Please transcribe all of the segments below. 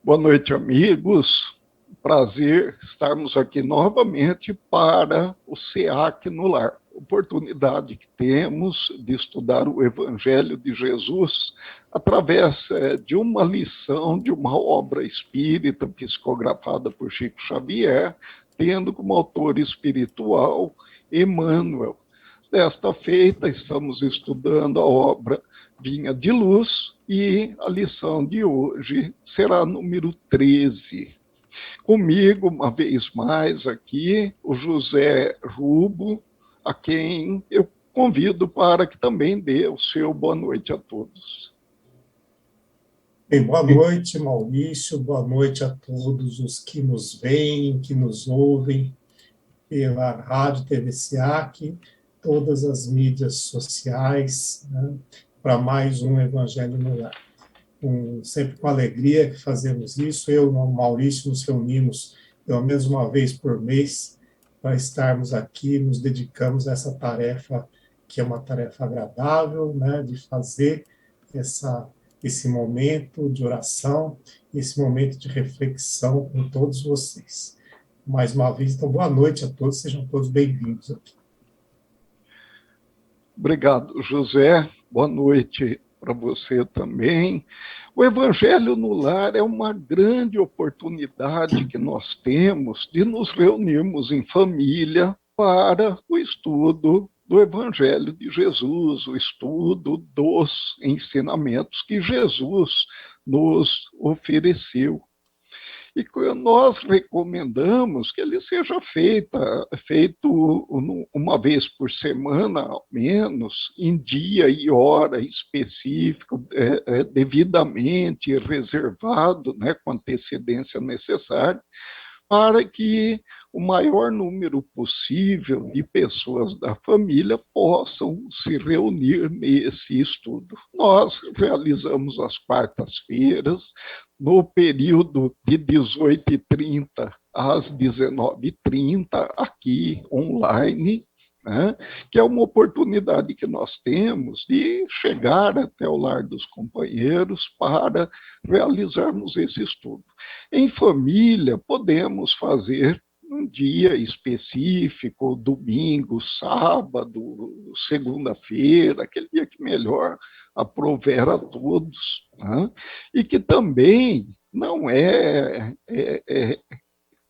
Boa noite, amigos. Prazer estarmos aqui novamente para o SEAC no Lar. Oportunidade que temos de estudar o Evangelho de Jesus através de uma lição de uma obra espírita psicografada por Chico Xavier, tendo como autor espiritual Emmanuel. Desta feita, estamos estudando a obra Vinha de Luz e a lição de hoje será número 13. Comigo, uma vez mais aqui, o José Rubo, a quem eu convido para que também dê o seu boa noite a todos. Bem, boa noite, Maurício, boa noite a todos os que nos veem, que nos ouvem pela Rádio TV SEAC, todas as mídias sociais, né, para mais um Evangelho no Lar. Sempre com alegria que fazemos isso. Eu e o Maurício nos reunimos pelo menos uma vez por mês para estarmos aqui, nos dedicamos a essa tarefa, que é uma tarefa agradável, né, de fazer esse momento de oração, esse momento de reflexão com todos vocês. Mais uma vez, então, boa noite a todos, sejam todos bem-vindos aqui. Obrigado, José. Boa noite para você também. O Evangelho no Lar é uma grande oportunidade que nós temos de nos reunirmos em família para o estudo do Evangelho de Jesus, o estudo dos ensinamentos que Jesus nos ofereceu. E nós recomendamos que ele seja feito uma vez por semana, ao menos, em dia e hora específico, devidamente reservado, né, com antecedência necessária, para que o maior número possível de pessoas da família possam se reunir nesse estudo. Nós realizamos às quartas-feiras, no período de 18h30 às 19h30, aqui online, né, que é uma oportunidade que nós temos de chegar até o lar dos companheiros para realizarmos esse estudo. Em família, podemos fazer um dia específico, domingo, sábado, segunda-feira, aquele dia que melhor aprouver a todos, né? E que também não é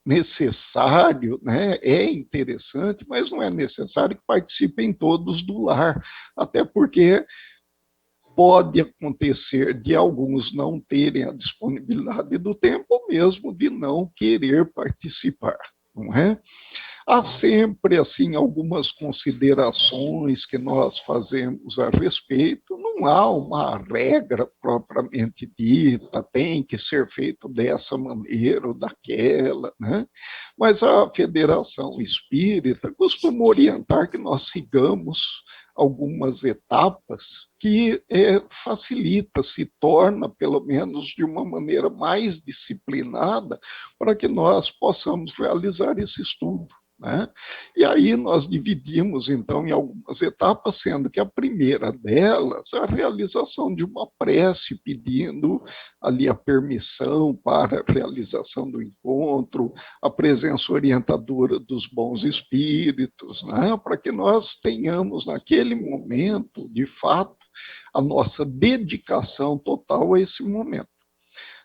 necessário, né? É interessante, mas não é necessário que participem todos do lar, até porque pode acontecer de alguns não terem a disponibilidade do tempo, ou mesmo de não querer participar, não é? Há sempre, assim, algumas considerações que nós fazemos a respeito. Não há uma regra propriamente dita, tem que ser feito dessa maneira ou daquela, né? Mas a Federação Espírita costuma orientar que nós sigamos algumas etapas que facilita, se torna, pelo menos de uma maneira mais disciplinada, para que nós possamos realizar esse estudo, né? E aí nós dividimos, então, em algumas etapas, sendo que a primeira delas é a realização de uma prece, pedindo ali a permissão para a realização do encontro, a presença orientadora dos bons espíritos, né? Para que nós tenhamos, naquele momento, de fato, a nossa dedicação total a esse momento.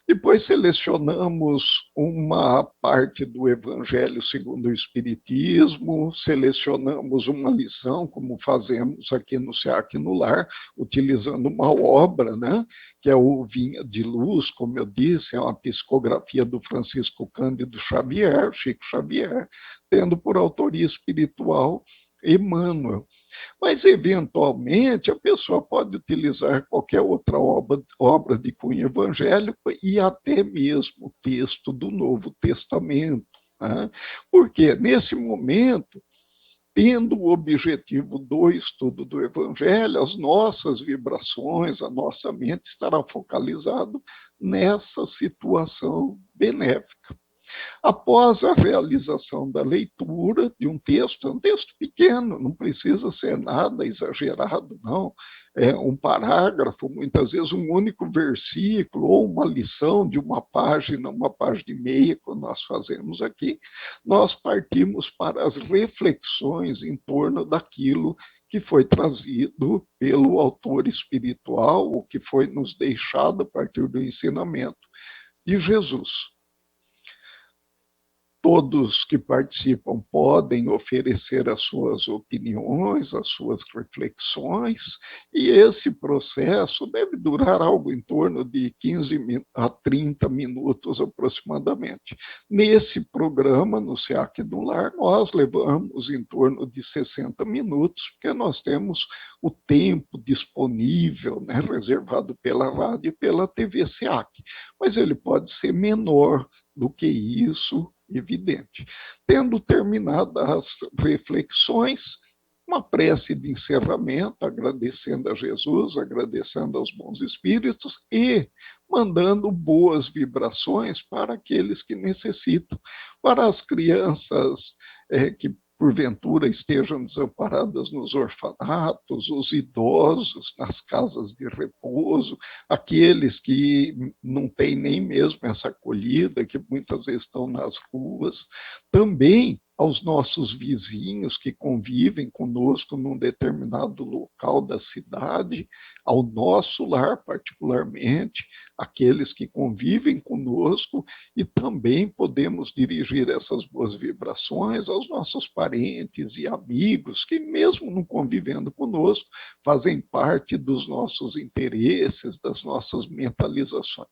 Depois selecionamos uma parte do Evangelho segundo o Espiritismo, selecionamos uma lição, como fazemos aqui no SEAC no Lar, utilizando uma obra, né, que é o Vinha de Luz, como eu disse, é uma psicografia do Francisco Cândido Xavier, Chico Xavier, tendo por autoria espiritual Emmanuel. Mas, eventualmente, a pessoa pode utilizar qualquer outra obra de cunho evangélico e até mesmo o texto do Novo Testamento, né? Porque, nesse momento, tendo o objetivo do estudo do Evangelho, as nossas vibrações, a nossa mente estará focalizado nessa situação benéfica. Após a realização da leitura de um texto pequeno, não precisa ser nada exagerado, não. É um parágrafo, muitas vezes um único versículo, ou uma lição de uma página e meia, que nós fazemos aqui, nós partimos para as reflexões em torno daquilo que foi trazido pelo autor espiritual, o que foi nos deixado a partir do ensinamento de Jesus. Todos que participam podem oferecer as suas opiniões, as suas reflexões, e esse processo deve durar algo em torno de 15 a 30 minutos aproximadamente. Nesse programa, no SEAC do Lar, nós levamos em torno de 60 minutos, porque nós temos o tempo disponível, né, reservado pela rádio e pela TV SEAC, mas ele pode ser menor do que isso, evidente. Tendo terminado as reflexões, uma prece de encerramento, agradecendo a Jesus, agradecendo aos bons espíritos e mandando boas vibrações para aqueles que necessitam, para as crianças que porventura estejam desamparadas nos orfanatos, os idosos nas casas de repouso, aqueles que não têm nem mesmo essa acolhida, que muitas vezes estão nas ruas, também aos nossos vizinhos que convivem conosco num determinado local da cidade, ao nosso lar particularmente, aqueles que convivem conosco, e também podemos dirigir essas boas vibrações aos nossos parentes e amigos que, mesmo não convivendo conosco, fazem parte dos nossos interesses, das nossas mentalizações.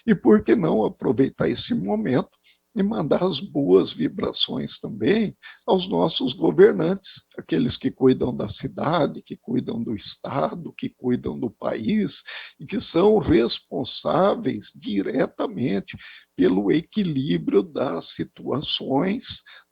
E por que não aproveitar esse momento e mandar as boas vibrações também aos nossos governantes, aqueles que cuidam da cidade, que cuidam do Estado, que cuidam do país, e que são responsáveis diretamente pelo equilíbrio das situações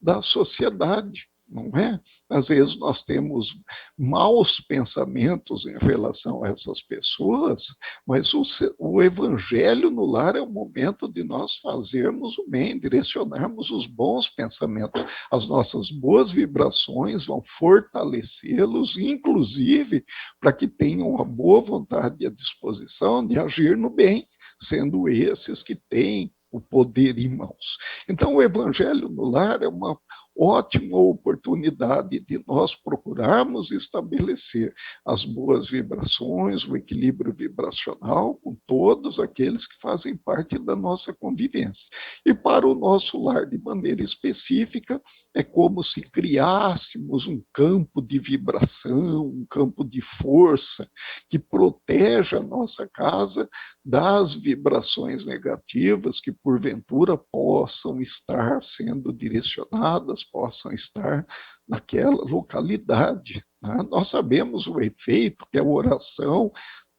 da sociedade, não é? Às vezes nós temos maus pensamentos em relação a essas pessoas, mas o evangelho no lar é o momento de nós fazermos o bem, direcionarmos os bons pensamentos. As nossas boas vibrações vão fortalecê-los, inclusive para que tenham a boa vontade e a disposição de agir no bem, sendo esses que têm o poder em mãos. Então, o evangelho no lar é uma ótima oportunidade de nós procurarmos estabelecer as boas vibrações, o equilíbrio vibracional com todos aqueles que fazem parte da nossa convivência. E para o nosso lar, de maneira específica, é como se criássemos um campo de vibração, um campo de força que proteja a nossa casa das vibrações negativas que, porventura, possam estar sendo direcionadas, possam estar naquela localidade, né? Nós sabemos o efeito que a oração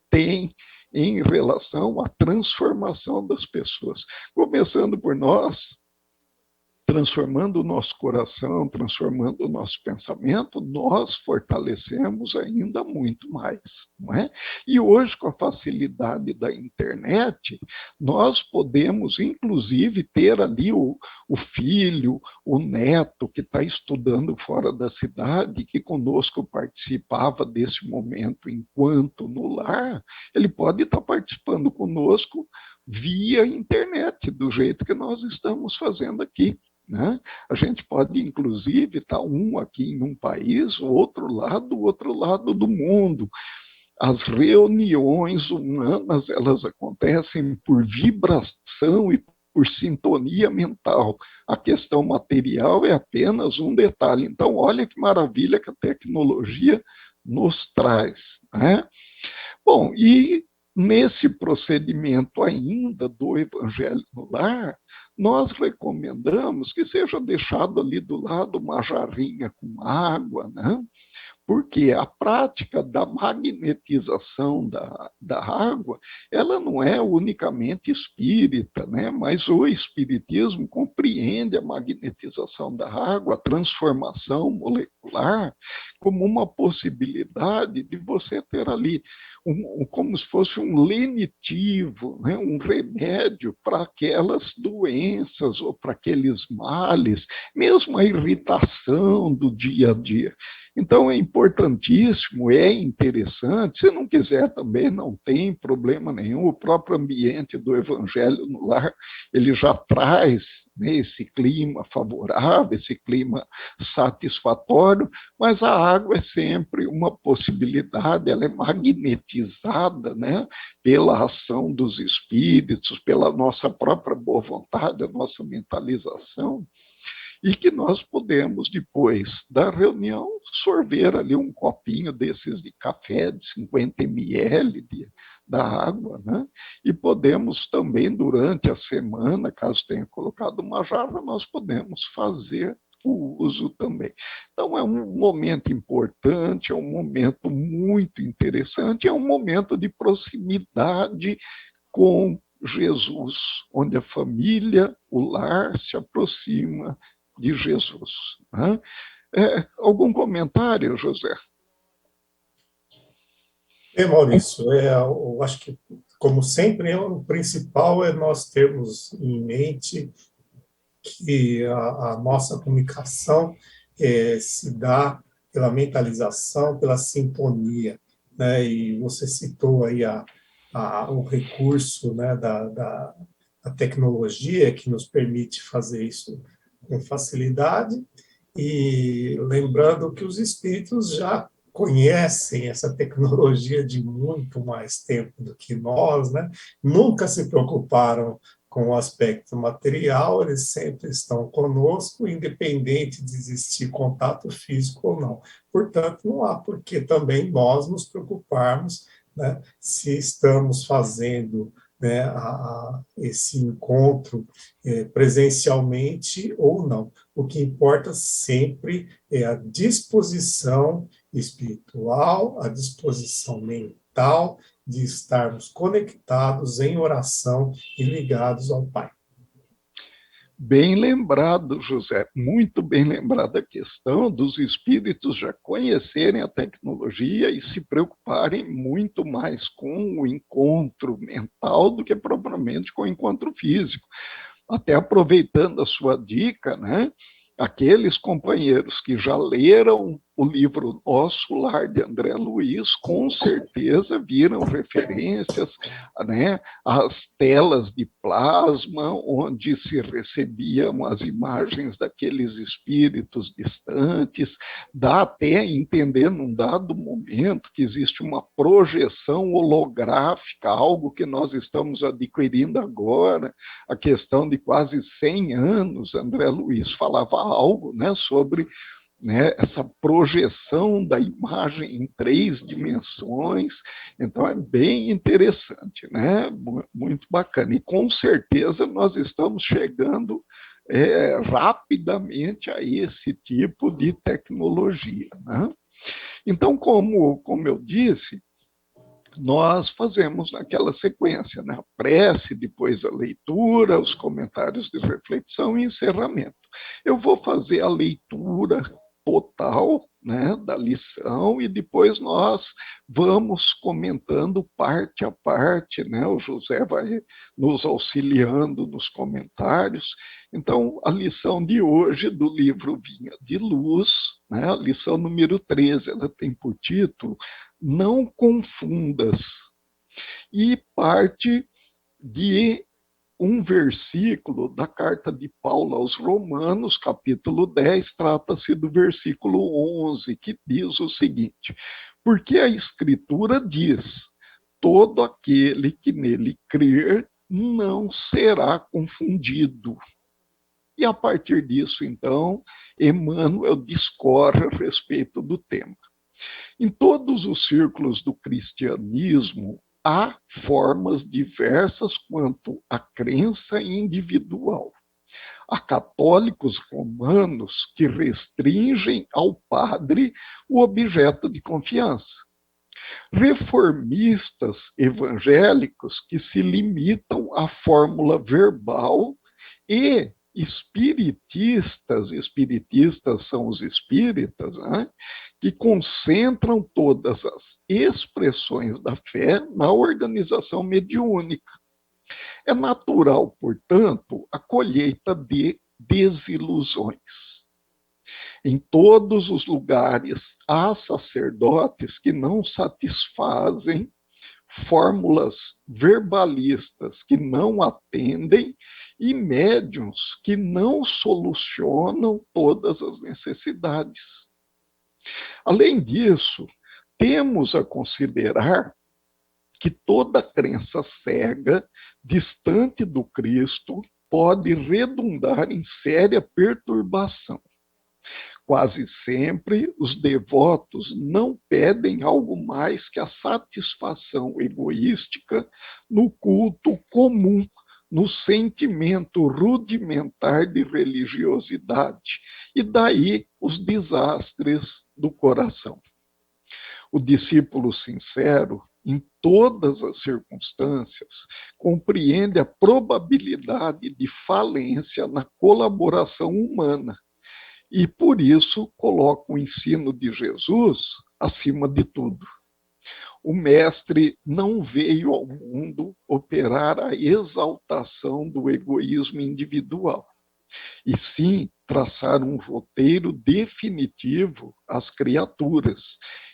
tem em relação à transformação das pessoas. Começando por nós, transformando o nosso coração, transformando o nosso pensamento, nós fortalecemos ainda muito mais, não é? E hoje, com a facilidade da internet, nós podemos, inclusive, ter ali o filho, o neto que está estudando fora da cidade, que conosco participava desse momento enquanto no lar, ele pode estar participando conosco via internet, do jeito que nós estamos fazendo aqui, né? A gente pode, inclusive, estar um aqui em um país, o outro lado do mundo. As reuniões humanas, elas acontecem por vibração e por sintonia mental. A questão material é apenas um detalhe. Então, olha que maravilha que a tecnologia nos traz, né? Bom, e nesse procedimento ainda do Evangelho no Lar, nós recomendamos que seja deixado ali do lado uma jarrinha com água, né? Porque a prática da magnetização da água, ela não é unicamente espírita, né? Mas o espiritismo compreende a magnetização da água, a transformação molecular, como uma possibilidade de você ter ali como se fosse um lenitivo, né? Um remédio para aquelas doenças ou para aqueles males, mesmo a irritação do dia a dia. Então, é importantíssimo, é interessante. Se não quiser também, não tem problema nenhum. O próprio ambiente do Evangelho no Lar, ele já traz, né, esse clima favorável, esse clima satisfatório, mas a água é sempre uma possibilidade, ela é magnetizada, né, pela ação dos espíritos, pela nossa própria boa vontade, a nossa mentalização, e que nós podemos, depois da reunião, sorver ali um copinho desses de café de 50 ml da água, né? E podemos também, durante a semana, caso tenha colocado uma jarra, nós podemos fazer o uso também. Então, é um momento importante, é um momento muito interessante, é um momento de proximidade com Jesus, onde a família, o lar, se aproxima de Jesus. Né? Algum comentário, José? Maurício, eu acho que, como sempre, o principal é nós termos em mente que a nossa comunicação se dá pela mentalização, pela sintonia, né? E você citou aí o recurso, né, da tecnologia que nos permite fazer isso com facilidade, e lembrando que os espíritos já conhecem essa tecnologia de muito mais tempo do que nós, né? Nunca se preocuparam com o aspecto material, eles sempre estão conosco, independente de existir contato físico ou não. Portanto, não há por que também nós nos preocuparmos, né, se estamos fazendo, né, esse encontro presencialmente ou não. O que importa sempre é a disposição espiritual, a disposição mental, de estarmos conectados em oração e ligados ao Pai. Bem lembrado, José, muito bem lembrada a questão dos espíritos já conhecerem a tecnologia e se preocuparem muito mais com o encontro mental do que propriamente com o encontro físico. Até aproveitando a sua dica, né? Aqueles companheiros que já leram o livro Nosso Lar de André Luiz, com certeza viram referências, né, às telas de plasma, onde se recebiam as imagens daqueles espíritos distantes. Dá até entender, num dado momento, que existe uma projeção holográfica, algo que nós estamos adquirindo agora, a questão de quase 100 anos. André Luiz falava algo, né, sobre, né, essa projeção da imagem em 3 dimensões. Então, é bem interessante, né? Muito bacana. E, com certeza, nós estamos chegando rapidamente a esse tipo de tecnologia, né? Então, como eu disse, nós fazemos naquela sequência, né? A prece, depois a leitura, os comentários de reflexão e encerramento. Eu vou fazer a leitura total, né, da lição, e depois nós vamos comentando parte a parte, né? O José vai nos auxiliando nos comentários. Então, a lição de hoje do livro Vinha de Luz, né, a lição número 13, ela tem por título Não Confundas, e parte de um versículo da carta de Paulo aos Romanos, capítulo 10, trata-se do versículo 11, que diz o seguinte: porque a Escritura diz, todo aquele que nele crer não será confundido. E a partir disso, então, Emmanuel discorre a respeito do tema. Em todos os círculos do cristianismo, há formas diversas quanto à crença individual. Há católicos romanos que restringem ao padre o objeto de confiança. Reformistas evangélicos que se limitam à fórmula verbal e espiritistas são os espíritas, né, que concentram todas as expressões da fé na organização mediúnica. É natural, portanto, a colheita de desilusões. Em todos os lugares há sacerdotes que não satisfazem, fórmulas verbalistas que não atendem e médiuns que não solucionam todas as necessidades. Além disso, temos a considerar que toda crença cega, distante do Cristo, pode redundar em séria perturbação. Quase sempre, os devotos não pedem algo mais que a satisfação egoística no culto comum, no sentimento rudimentar de religiosidade, e daí os desastres do coração. O discípulo sincero, em todas as circunstâncias, compreende a probabilidade de falência na colaboração humana e, por isso, coloca o ensino de Jesus acima de tudo. O mestre não veio ao mundo operar a exaltação do egoísmo individual, e sim traçar um roteiro definitivo às criaturas,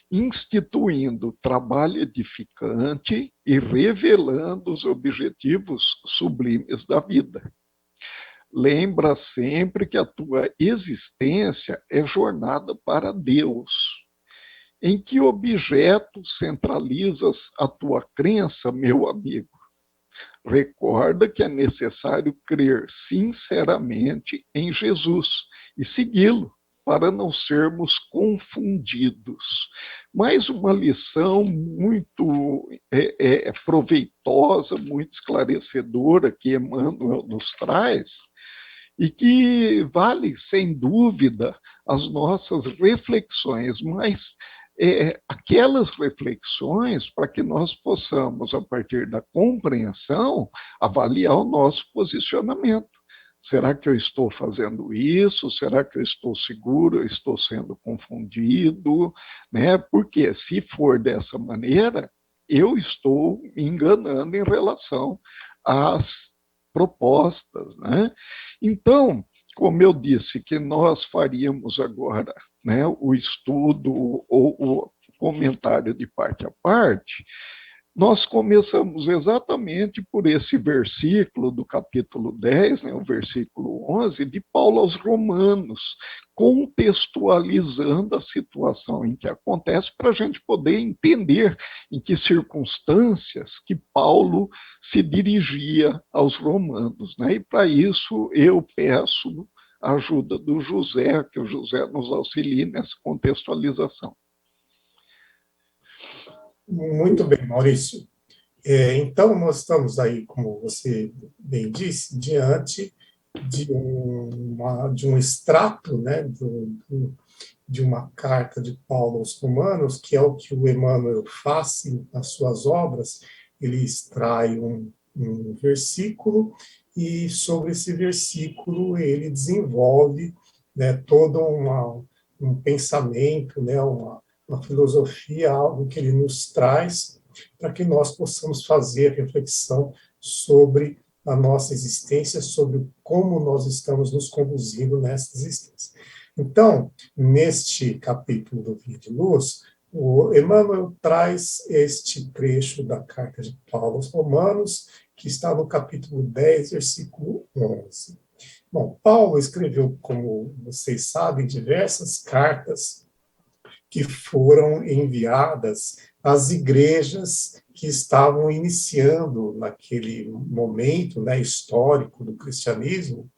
instituindo trabalho edificante e revelando os objetivos sublimes da vida. Lembra sempre que a tua existência é jornada para Deus. Em que objeto centralizas a tua crença, meu amigo? Recorda que é necessário crer sinceramente em Jesus e segui-lo, para não sermos confundidos. Mais uma lição muito proveitosa, muito esclarecedora que Emmanuel nos traz, e que vale, sem dúvida, as nossas reflexões, mas aquelas reflexões para que nós possamos, a partir da compreensão, avaliar o nosso posicionamento. Será que eu estou fazendo isso? Será que eu estou seguro? Eu estou sendo confundido? Né? Porque se for dessa maneira, eu estou me enganando em relação às propostas. Né? Então, como eu disse, que nós faríamos agora, né, o estudo ou o comentário de parte a parte, nós começamos exatamente por esse versículo do capítulo 10, né, o versículo 11, de Paulo aos Romanos, contextualizando a situação em que acontece, para a gente poder entender em que circunstâncias que Paulo se dirigia aos romanos. Né? E para isso eu peço a ajuda do José, que o José nos auxilie nessa contextualização. Muito bem, Maurício. Então, nós estamos aí, como você bem disse, diante de um extrato, né, de uma carta de Paulo aos Romanos, que é o que o Emmanuel faz nas suas obras. Ele extrai um versículo e, sobre esse versículo, ele desenvolve, né, todo um pensamento, né, uma filosofia, algo que ele nos traz para que nós possamos fazer a reflexão sobre a nossa existência, sobre como nós estamos nos conduzindo nessa existência. Então, neste capítulo do Via de Luz, o Emmanuel traz este trecho da carta de Paulo aos Romanos, que está no capítulo 10, versículo 11. Bom, Paulo escreveu, como vocês sabem, diversas cartas que foram enviadas às igrejas que estavam iniciando naquele momento, né, histórico do cristianismo,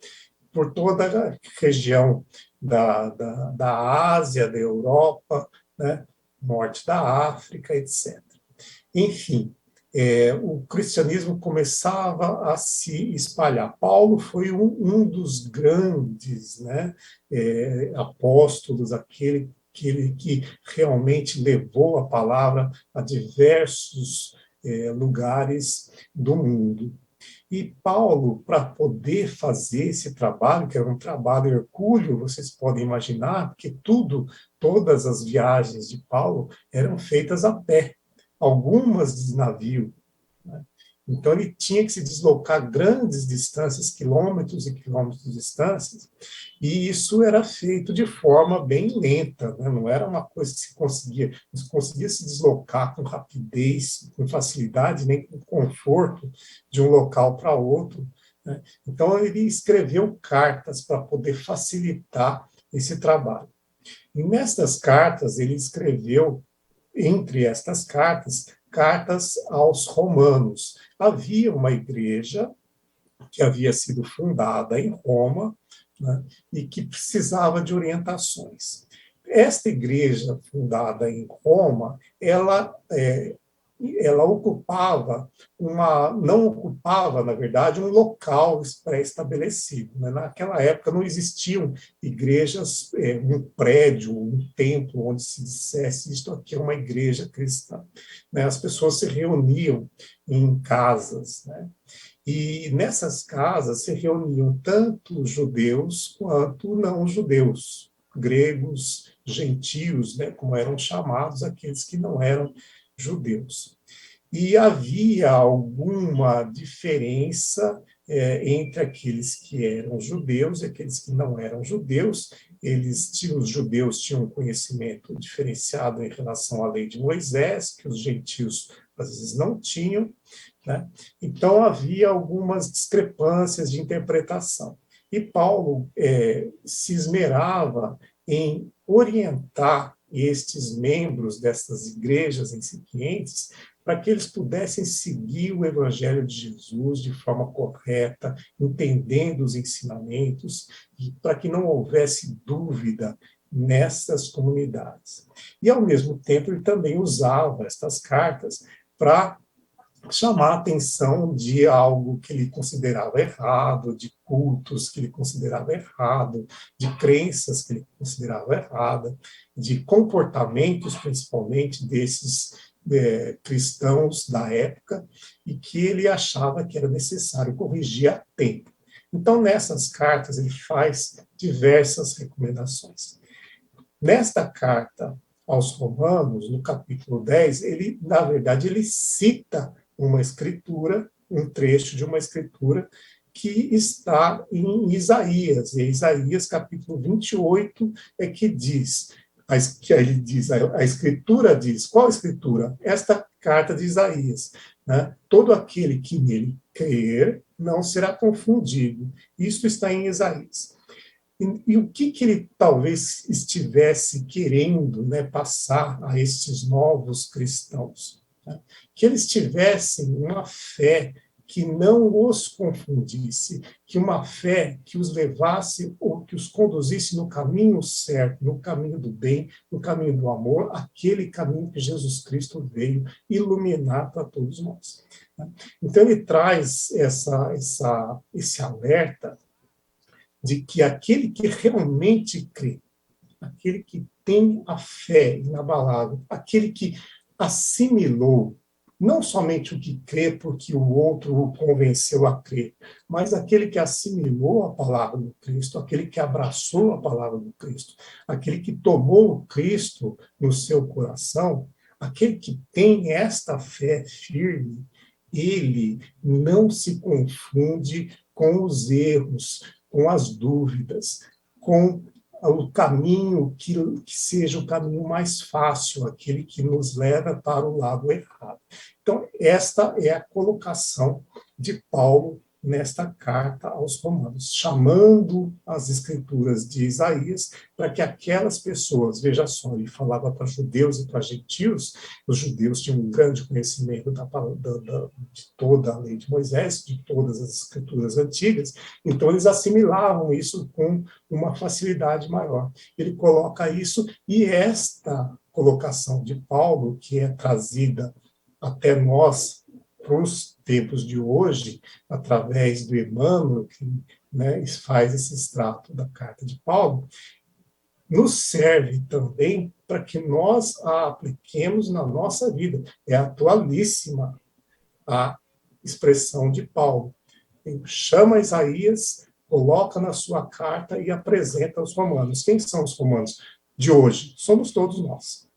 por toda a região da Ásia, da Europa, né, norte da África, etc. Enfim, o cristianismo começava a se espalhar. Paulo foi um dos grandes, né, apóstolos, aquele que realmente levou a palavra a diversos lugares do mundo. E Paulo, para poder fazer esse trabalho, que era um trabalho hercúleo, vocês podem imaginar, porque todas as viagens de Paulo eram feitas a pé, algumas de navio, né? Então, ele tinha que se deslocar grandes distâncias, quilômetros e quilômetros de distâncias, e isso era feito de forma bem lenta, né? Não era uma coisa que se conseguia se deslocar com rapidez, com facilidade, nem com conforto de um local para outro, né? Então, ele escreveu cartas para poder facilitar esse trabalho. E nestas cartas, ele escreveu, entre estas cartas, cartas aos romanos. Havia uma igreja que havia sido fundada em Roma, né, e que precisava de orientações. Esta igreja fundada em Roma, ela ocupava não ocupava, na verdade, um local pré-estabelecido, né? Naquela época não existiam igrejas, um prédio, um templo onde se dissesse isto aqui é uma igreja cristã, né? As pessoas se reuniam em casas, né? E nessas casas se reuniam tanto judeus quanto não judeus, gregos, gentios, né, como eram chamados aqueles que não eram judeus. E havia alguma diferença entre aqueles que eram judeus e aqueles que não eram judeus. Os judeus tinham um conhecimento diferenciado em relação à lei de Moisés, que os gentios às vezes não tinham, né? Então havia algumas discrepâncias de interpretação. E Paulo se esmerava em orientar estes membros dessas igrejas incipientes para que eles pudessem seguir o Evangelho de Jesus de forma correta, entendendo os ensinamentos, e para que não houvesse dúvida nessas comunidades. E, ao mesmo tempo, ele também usava estas cartas para chamar a atenção de algo que ele considerava errado, de cultos que ele considerava errado, de crenças que ele considerava errada, de comportamentos, principalmente, desses cristãos da época, e que ele achava que era necessário corrigir a tempo. Então, nessas cartas, ele faz diversas recomendações. Nesta carta aos Romanos, no capítulo 10, ele, na verdade, ele cita uma escritura, um trecho de uma escritura que está em Isaías. E Isaías, capítulo 28, é que diz, a escritura diz, qual escritura? Esta carta de Isaías, né? Todo aquele que nele crer não será confundido. Isto está em Isaías. E o que ele talvez estivesse querendo, né, passar a estes novos cristãos? Né? Que eles tivessem uma fé que não os confundisse, que uma fé que os levasse ou que os conduzisse no caminho certo, no caminho do bem, no caminho do amor, aquele caminho que Jesus Cristo veio iluminar para todos nós. Né? Então ele traz esse alerta de que aquele que realmente crê, aquele que tem a fé inabalável, aquele que assimilou, não somente o que crê porque o outro o convenceu a crer, mas aquele que assimilou a palavra do Cristo, aquele que abraçou a palavra do Cristo, aquele que tomou o Cristo no seu coração, aquele que tem esta fé firme, ele não se confunde com os erros, com as dúvidas, com o caminho que seja o caminho mais fácil, aquele que nos leva para o lado errado. Então, esta é a colocação de Paulo nesta carta aos Romanos, chamando as escrituras de Isaías para que aquelas pessoas, veja só, ele falava para judeus e para gentios, os judeus tinham um grande conhecimento de toda a lei de Moisés, de todas as escrituras antigas, então eles assimilavam isso com uma facilidade maior. Ele coloca isso, e esta colocação de Paulo, que é trazida até nós, para os tempos de hoje, através do Emmanuel, que, né, faz esse extrato da carta de Paulo, nos serve também para que nós a apliquemos na nossa vida. É atualíssima a expressão de Paulo. chama Isaías, coloca na sua carta e apresenta aos romanos. Quem são os romanos de hoje? Somos todos nós.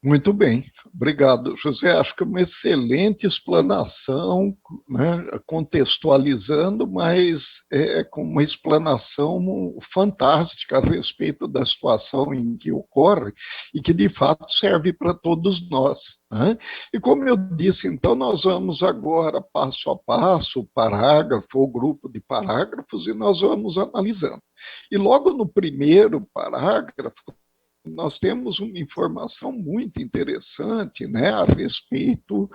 Muito bem, obrigado, José. Acho que é uma excelente explanação, né, contextualizando, mas com uma explanação fantástica a respeito da situação em que ocorre e que, de fato, serve para todos nós. Né? E como eu disse, então, nós vamos agora, passo a passo, parágrafo ou grupo de parágrafos, e nós vamos analisando. E logo no primeiro parágrafo, nós temos uma informação muito interessante, né, a respeito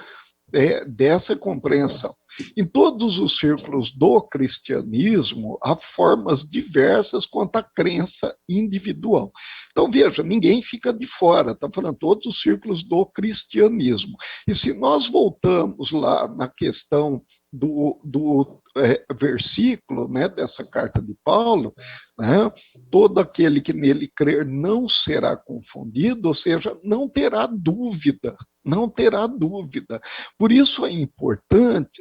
dessa compreensão. Em todos os círculos do cristianismo, há formas diversas quanto à crença individual. Então, veja, ninguém fica de fora, está falando todos os círculos do cristianismo. E se nós voltamos lá na questão do versículo, né, dessa carta de Paulo, né, todo aquele que nele crer não será confundido, ou seja, não terá dúvida, não terá dúvida. Por isso a importância,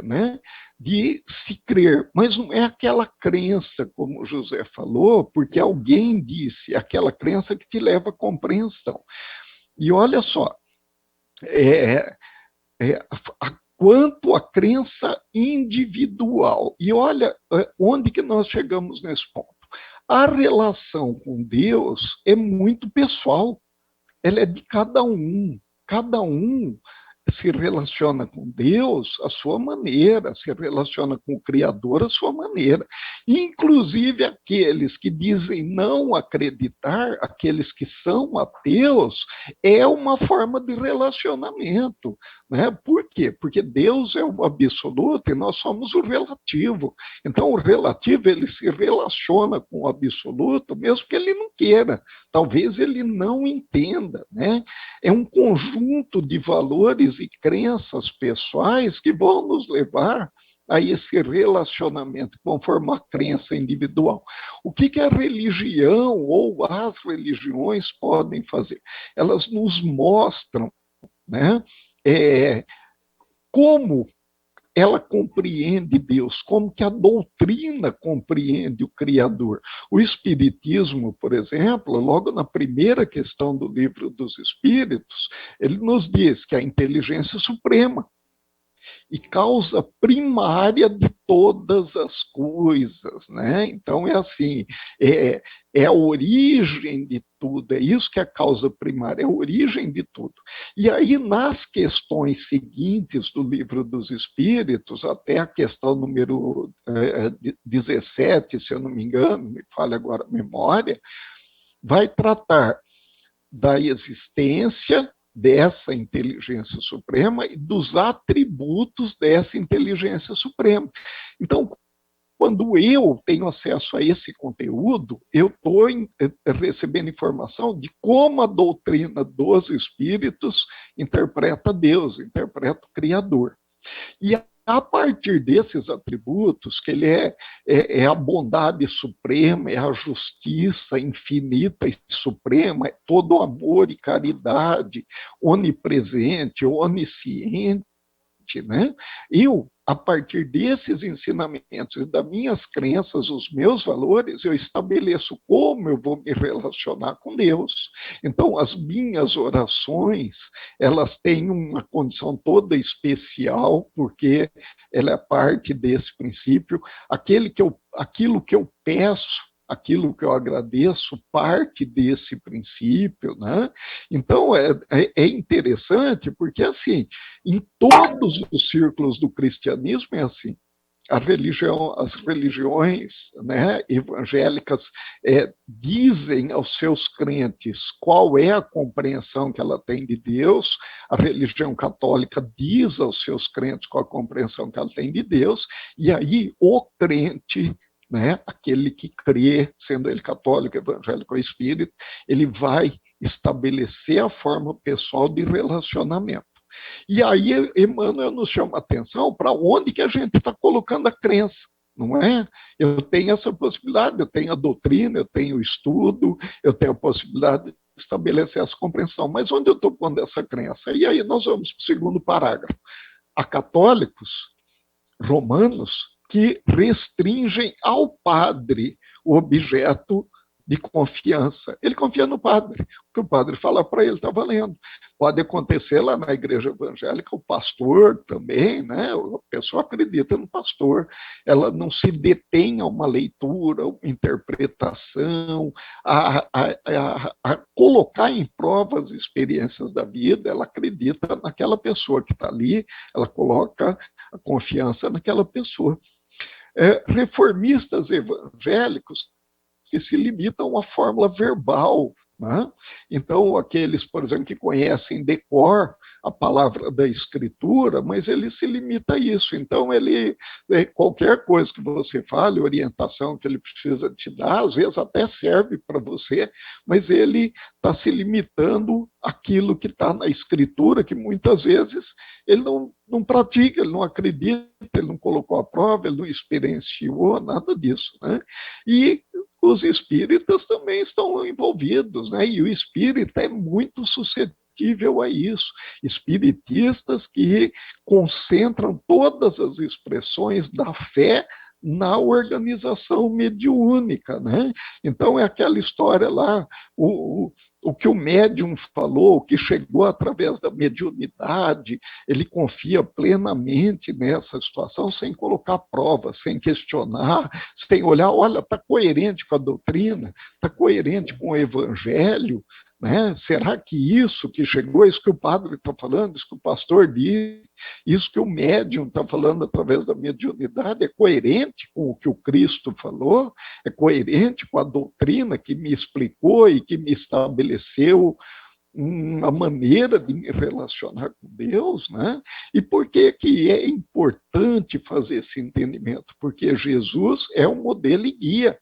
né, de se crer, mas não é aquela crença, como o José falou, porque alguém disse, aquela crença que te leva à compreensão. E olha só, quanto à crença individual. E olha onde que nós chegamos nesse ponto. A relação com Deus é muito pessoal. Ela é de cada um. Cada um se relaciona com Deus à sua maneira, se relaciona com o Criador à sua maneira. Inclusive aqueles que dizem não acreditar, aqueles que são ateus, é uma forma de relacionamento. Né? Por quê? Porque Deus é o absoluto e nós somos o relativo. Então, o relativo ele se relaciona com o absoluto, mesmo que ele não queira. Talvez ele não entenda. Né? É um conjunto de valores e crenças pessoais que vão nos levar a esse relacionamento, conforme a crença individual. O que a religião ou as religiões podem fazer? Elas nos mostram, né, como ela compreende Deus, como que a doutrina compreende o Criador. O Espiritismo, por exemplo, logo na primeira questão do Livro dos Espíritos, ele nos diz que a inteligência suprema e causa primária de todas as coisas, né? Então é assim, é a origem de tudo, é isso que é a causa primária, é a origem de tudo. E aí nas questões seguintes do Livro dos Espíritos, até a questão número 17, se eu não me engano, me falha agora a memória, vai tratar da existência dessa inteligência suprema e dos atributos dessa inteligência suprema. Então, quando eu tenho acesso a esse conteúdo, eu estou recebendo informação de como a doutrina dos espíritos interpreta Deus, interpreta o Criador. E a partir desses atributos, que ele é a bondade suprema, é a justiça infinita e suprema, é todo o amor e caridade, onipresente, onisciente, né? Eu, a partir desses ensinamentos e das minhas crenças, os meus valores, eu estabeleço como eu vou me relacionar com Deus. Então, as minhas orações, elas têm uma condição toda especial, porque ela é parte desse princípio. Aquilo que eu peço, aquilo que eu agradeço, parte desse princípio, né? Então, é interessante, porque, assim, em todos os círculos do cristianismo é assim. As religiões, né, evangélicas dizem aos seus crentes qual é a compreensão que ela tem de Deus, a religião católica diz aos seus crentes qual a compreensão que ela tem de Deus, e aí o crente, né, aquele que crê, sendo ele católico, evangélico ou espírita, ele vai estabelecer a forma pessoal de relacionamento. E aí Emmanuel nos chama a atenção para onde que a gente está colocando a crença, não é? Eu tenho essa possibilidade, eu tenho a doutrina, eu tenho o estudo, eu tenho a possibilidade de estabelecer essa compreensão, mas onde eu estou pondo essa crença? E aí nós vamos para o segundo parágrafo. Há católicos romanos que restringem ao padre o objeto de confiança. Ele confia no padre. O que o padre fala para ele está valendo. Pode acontecer lá na igreja evangélica, o pastor também, né? A pessoa acredita no pastor, ela não se detém a uma leitura, uma interpretação, a colocar em prova as experiências da vida, ela acredita naquela pessoa que está ali, ela coloca a confiança naquela pessoa. Reformistas evangélicos que se limitam a uma fórmula verbal, né? Então, aqueles, por exemplo, que conhecem de cor a palavra da Escritura, mas ele se limita a isso. Então, ele, qualquer coisa que você fale, orientação que ele precisa te dar, às vezes até serve para você, mas ele está se limitando àquilo que está na Escritura, que muitas vezes ele não pratica, ele não acredita, ele não colocou à prova, ele não experienciou nada disso, né? E os espíritas também estão envolvidos, né? E o espírita é muito suscetível a isso. Espiritistas que concentram todas as expressões da fé na organização mediúnica, né? Então é aquela história lá, o que o médium falou, o que chegou através da mediunidade, ele confia plenamente nessa situação, sem colocar prova, sem questionar, sem olhar, olha, está coerente com a doutrina, está coerente com o evangelho, né? Será que isso que chegou, isso que o padre está falando, isso que o pastor diz, isso que o médium está falando através da mediunidade, é coerente com o que o Cristo falou? É coerente com a doutrina que me explicou e que me estabeleceu uma maneira de me relacionar com Deus, né? E por que é importante fazer esse entendimento? Porque Jesus é um modelo e guia.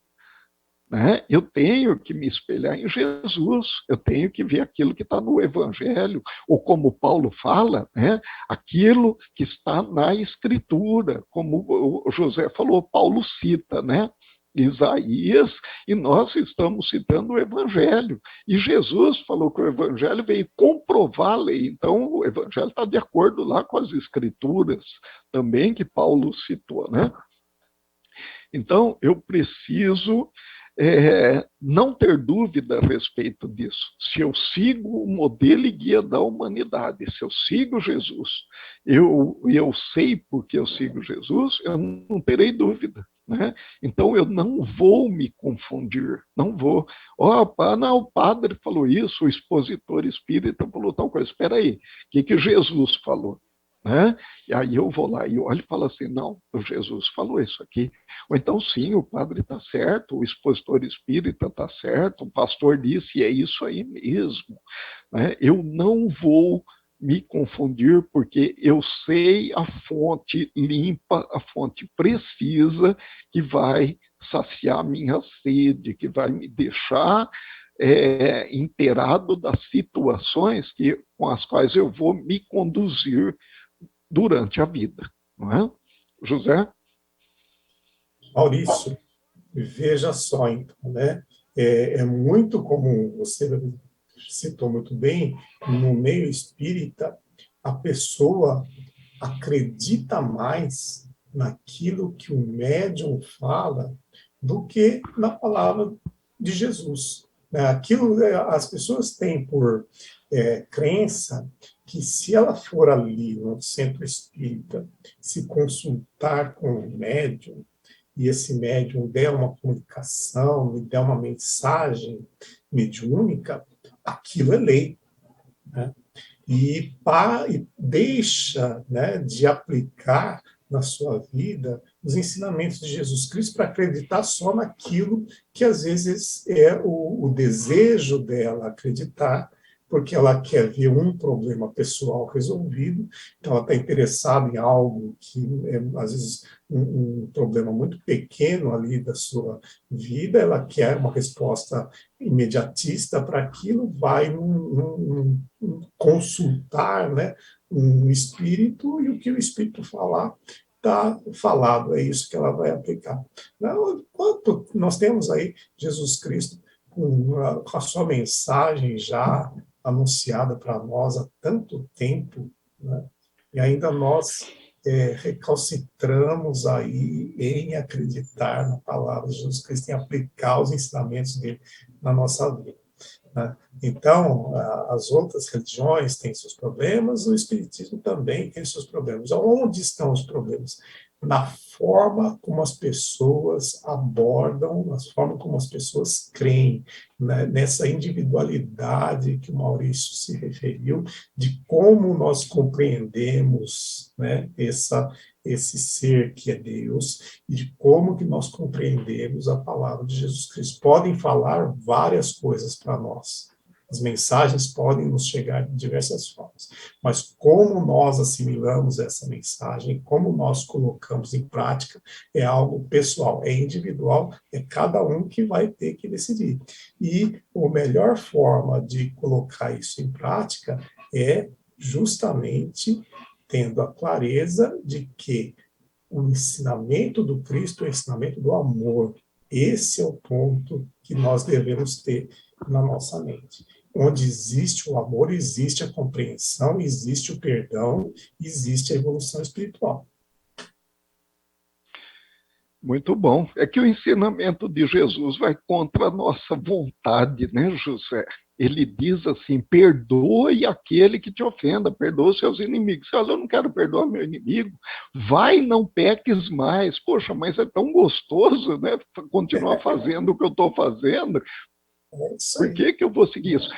Né? Eu tenho que me espelhar em Jesus, eu tenho que ver aquilo que está no Evangelho, ou como Paulo fala, né? Aquilo que está na Escritura, como o José falou, Paulo cita, né? Isaías, e nós estamos citando o Evangelho. E Jesus falou que o Evangelho veio comprovar a lei, então o Evangelho está de acordo lá com as Escrituras também, que Paulo citou, né? Então, eu preciso não ter dúvida a respeito disso. Se eu sigo o modelo e guia da humanidade, se eu sigo Jesus, eu sei porque eu sigo Jesus, eu não terei dúvida. Né? Então, eu não vou me confundir, não vou. Não, o padre falou isso, o expositor espírita falou tal coisa. Espera aí, o que Jesus falou? Né? E aí eu vou lá e olho e falo assim, não, o Jesus falou isso aqui. Ou então, sim, o padre está certo, o expositor espírita está certo, o pastor disse, e é isso aí mesmo. Né? Eu não vou me confundir, porque eu sei a fonte limpa, a fonte precisa, que vai saciar minha sede, que vai me deixar inteirado das situações com as quais eu vou me conduzir durante a vida, não é? José? Maurício, veja só, então, né? É muito comum, você citou muito bem, no meio espírita, a pessoa acredita mais naquilo que o médium fala do que na palavra de Jesus. Aquilo, as pessoas têm por crença que se ela for ali no centro espírita, se consultar com o médium, e esse médium der uma comunicação, me der uma mensagem mediúnica, aquilo é lei. Né? E deixa, né, de aplicar na sua vida os ensinamentos de Jesus Cristo para acreditar só naquilo que às vezes é o desejo dela acreditar, porque ela quer ver um problema pessoal resolvido, então ela está interessada em algo que é, às vezes, um problema muito pequeno ali da sua vida, ela quer uma resposta imediatista para aquilo, vai consultar, né, um espírito, e o que o espírito falar está falado, é isso que ela vai aplicar. Quanto nós temos aí Jesus Cristo com a sua mensagem já anunciada para nós há tanto tempo, né? E ainda nós recalcitramos aí em acreditar na palavra de Jesus Cristo, em aplicar os ensinamentos dele na nossa vida, né? Então, as outras religiões têm seus problemas, o Espiritismo também tem seus problemas. Onde estão os problemas? Na forma como as pessoas abordam, na forma como as pessoas creem, né? Nessa individualidade que o Maurício se referiu, de como nós compreendemos, né, esse ser que é Deus, e de como que nós compreendemos a palavra de Jesus Cristo. Podem falar várias coisas para nós. As mensagens podem nos chegar de diversas formas, mas como nós assimilamos essa mensagem, como nós colocamos em prática, é algo pessoal, é individual, é cada um que vai ter que decidir. E a melhor forma de colocar isso em prática é justamente tendo a clareza de que o ensinamento do Cristo é o ensinamento do amor. Esse é o ponto que nós devemos ter na nossa mente. Onde existe o amor, existe a compreensão, existe o perdão, existe a evolução espiritual. Muito bom. É que o ensinamento de Jesus vai contra a nossa vontade, né, José? Ele diz assim: perdoe aquele que te ofenda, perdoa os seus inimigos. Se eu não quero perdoar meu inimigo, vai, não peques mais. Poxa, mas é tão gostoso, né? Continuar fazendo o que eu estou fazendo. Por que eu vou seguir isso?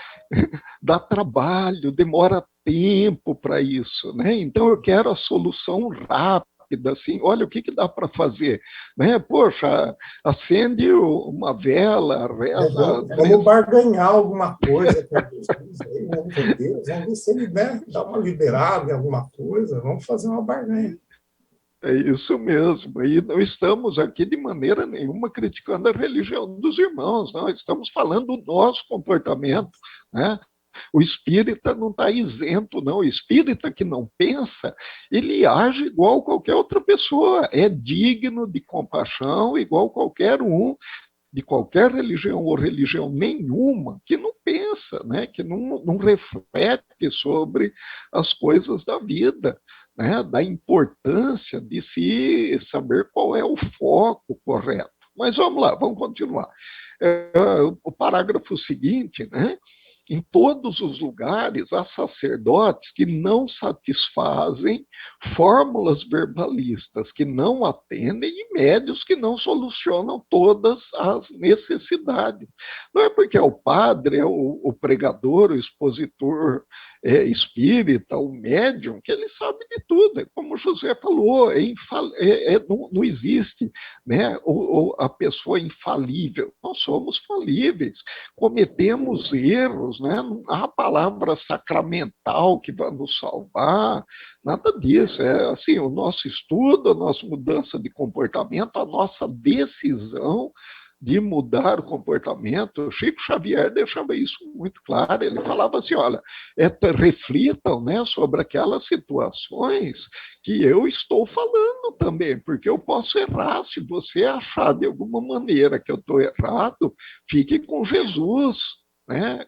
Dá trabalho, demora tempo para isso, né? Então eu quero a solução rápida, assim, olha o que dá para fazer, né? Poxa, acende uma vela, reza. Vamos barganhar alguma coisa com Jesus, vamos ver se ele, né, dá uma liberada em alguma coisa, vamos fazer uma barganha. É isso mesmo, e não estamos aqui de maneira nenhuma criticando a religião dos irmãos, nós estamos falando do nosso comportamento, né? O espírita não está isento, não. O espírita que não pensa, ele age igual qualquer outra pessoa, é digno de compaixão, igual qualquer um, de qualquer religião ou religião nenhuma, que não pensa, né? Que não reflete sobre as coisas da vida. Né, da importância de se saber qual é o foco correto. Mas vamos lá, vamos continuar. O parágrafo seguinte, né? Em todos os lugares há sacerdotes que não satisfazem fórmulas verbalistas, que não atendem e médios que não solucionam todas as necessidades. Não é porque é o padre, é o pregador, o expositor espírita, o médium, que ele sabe de tudo. Como o José falou, não existe, né, a pessoa infalível. Nós somos falíveis, cometemos erros, né? Não há palavra sacramental que vai nos salvar, nada disso. É assim, o nosso estudo, a nossa mudança de comportamento, a nossa decisão de mudar o comportamento. Chico Xavier deixava isso muito claro. Ele falava assim: olha, reflitam, né, sobre aquelas situações que eu estou falando também, porque eu posso errar. Se você achar de alguma maneira que eu estou errado, fique com Jesus. Né?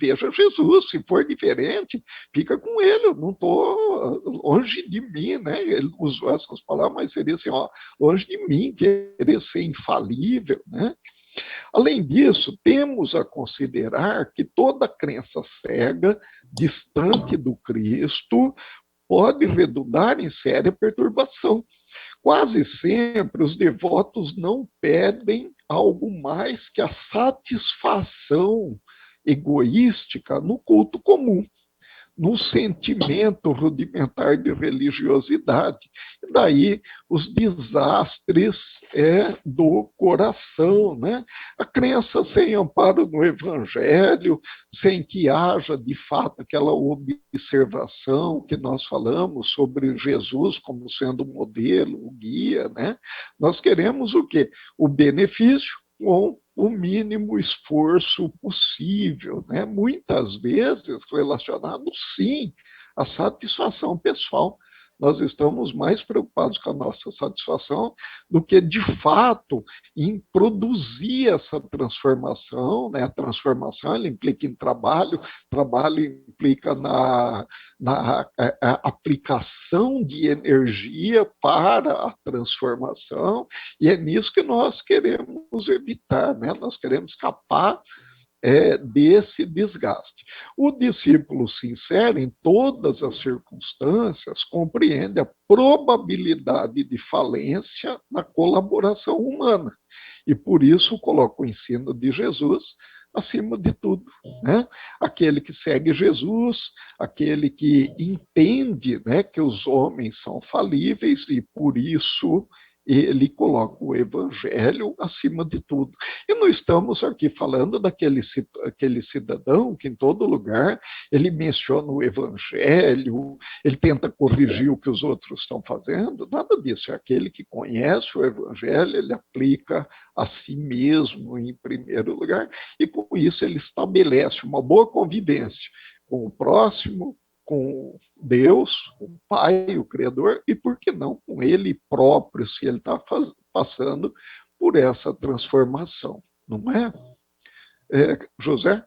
Veja Jesus, se for diferente, fica com ele, eu não estou longe de mim, né? Ele usou essas palavras, mas seria assim, ó, longe de mim querer ser infalível, né? Além disso, temos a considerar que toda crença cega, distante do Cristo, pode redundar em séria perturbação. Quase sempre os devotos não pedem algo mais que a satisfação egoística no culto comum, no sentimento rudimentar de religiosidade. E daí os desastres do coração, né? A crença sem amparo no Evangelho, sem que haja, de fato, aquela observação que nós falamos sobre Jesus como sendo o modelo, o guia, né? Nós queremos o quê? O benefício com o mínimo esforço possível, né? Muitas vezes relacionado, sim, à satisfação pessoal. Nós estamos mais preocupados com a nossa satisfação do que, de fato, em produzir essa transformação, né? A transformação ela implica em trabalho, trabalho implica na aplicação de energia para a transformação, e é nisso que nós queremos evitar, né? Nós queremos escapar desse desgaste. O discípulo sincero, em todas as circunstâncias, compreende a probabilidade de falência na colaboração humana e, por isso, coloca o ensino de Jesus acima de tudo, né? Aquele que segue Jesus, aquele que entende, né, que os homens são falíveis e, por isso, ele coloca o evangelho acima de tudo. E não estamos aqui falando daquele cidadão que em todo lugar ele menciona o evangelho, ele tenta corrigir o que os outros estão fazendo, nada disso. É aquele que conhece o evangelho, ele aplica a si mesmo em primeiro lugar, e com isso ele estabelece uma boa convivência com o próximo, com Deus, com o Pai, o Criador, e por que não com ele próprio, se ele está passando por essa transformação, não é? José?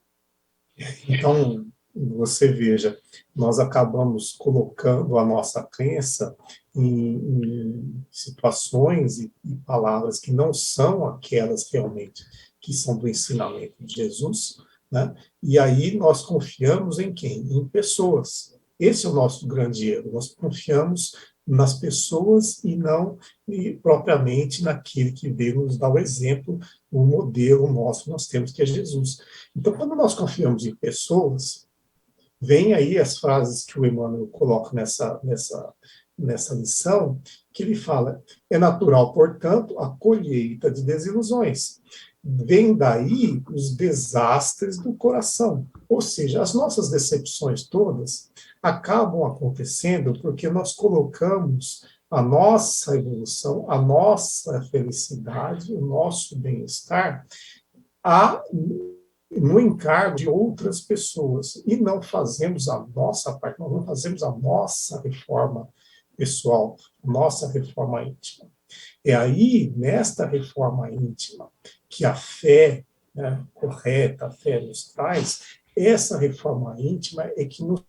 Então, você veja, nós acabamos colocando a nossa crença em situações e palavras que não são aquelas realmente que são do ensinamento de Jesus, né? E aí nós confiamos em quem? Em pessoas. Esse é o nosso grande erro. Nós confiamos nas pessoas e não propriamente naquele que veio nos dar o exemplo, o modelo nosso que nós temos, que é Jesus. Então, quando nós confiamos em pessoas, vem aí as frases que o Emmanuel coloca nessa lição, que ele fala: é natural, portanto, a colheita de desilusões. Vem daí os desastres do coração. Ou seja, as nossas decepções todas acabam acontecendo porque nós colocamos a nossa evolução, a nossa felicidade, o nosso bem-estar no encargo de outras pessoas e não fazemos a nossa parte, nós não fazemos a nossa reforma pessoal, nossa reforma íntima. É aí, nesta reforma íntima, que a fé, né, correta, a fé nos traz, essa reforma íntima é que nos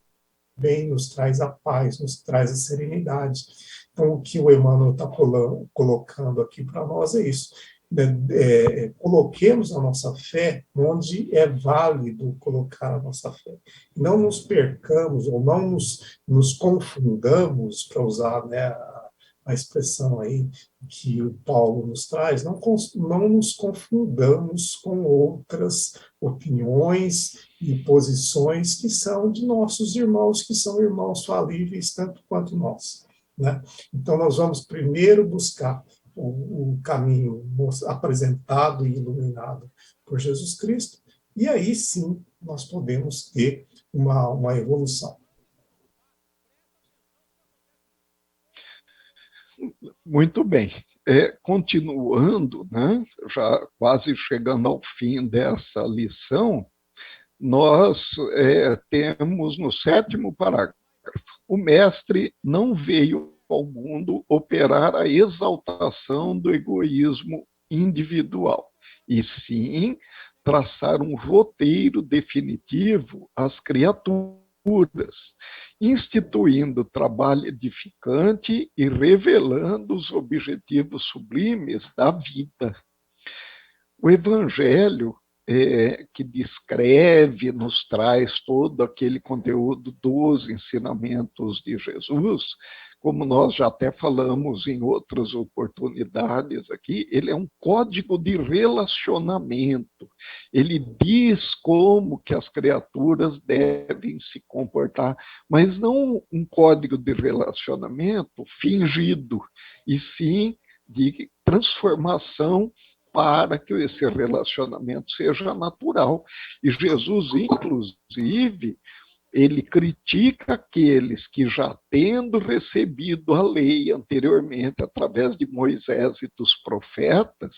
traz a paz, nos traz a serenidade. Então, o que o Emmanuel está colocando aqui para nós é isso. Coloquemos a nossa fé onde é válido colocar a nossa fé. Não nos percamos ou não nos confundamos, para usar, né, a expressão aí que o Paulo nos traz, não nos confundamos com outras opiniões e posições que são de nossos irmãos, que são irmãos falíveis tanto quanto nós, né? Então, nós vamos primeiro buscar o caminho apresentado e iluminado por Jesus Cristo, e aí sim nós podemos ter uma evolução. Muito bem. Continuando, né, já quase chegando ao fim dessa lição, nós temos no 7º parágrafo: o mestre não veio ao mundo operar a exaltação do egoísmo individual, e sim traçar um roteiro definitivo às criaturas, instituindo trabalho edificante e revelando os objetivos sublimes da vida. O Evangelho, que descreve, nos traz todo aquele conteúdo dos ensinamentos de Jesus, como nós já até falamos em outras oportunidades aqui, ele é um código de relacionamento. Ele diz como que as criaturas devem se comportar, mas não um código de relacionamento fingido, e sim de transformação para que esse relacionamento seja natural. E Jesus, inclusive, ele critica aqueles que, já tendo recebido a lei anteriormente, através de Moisés e dos profetas,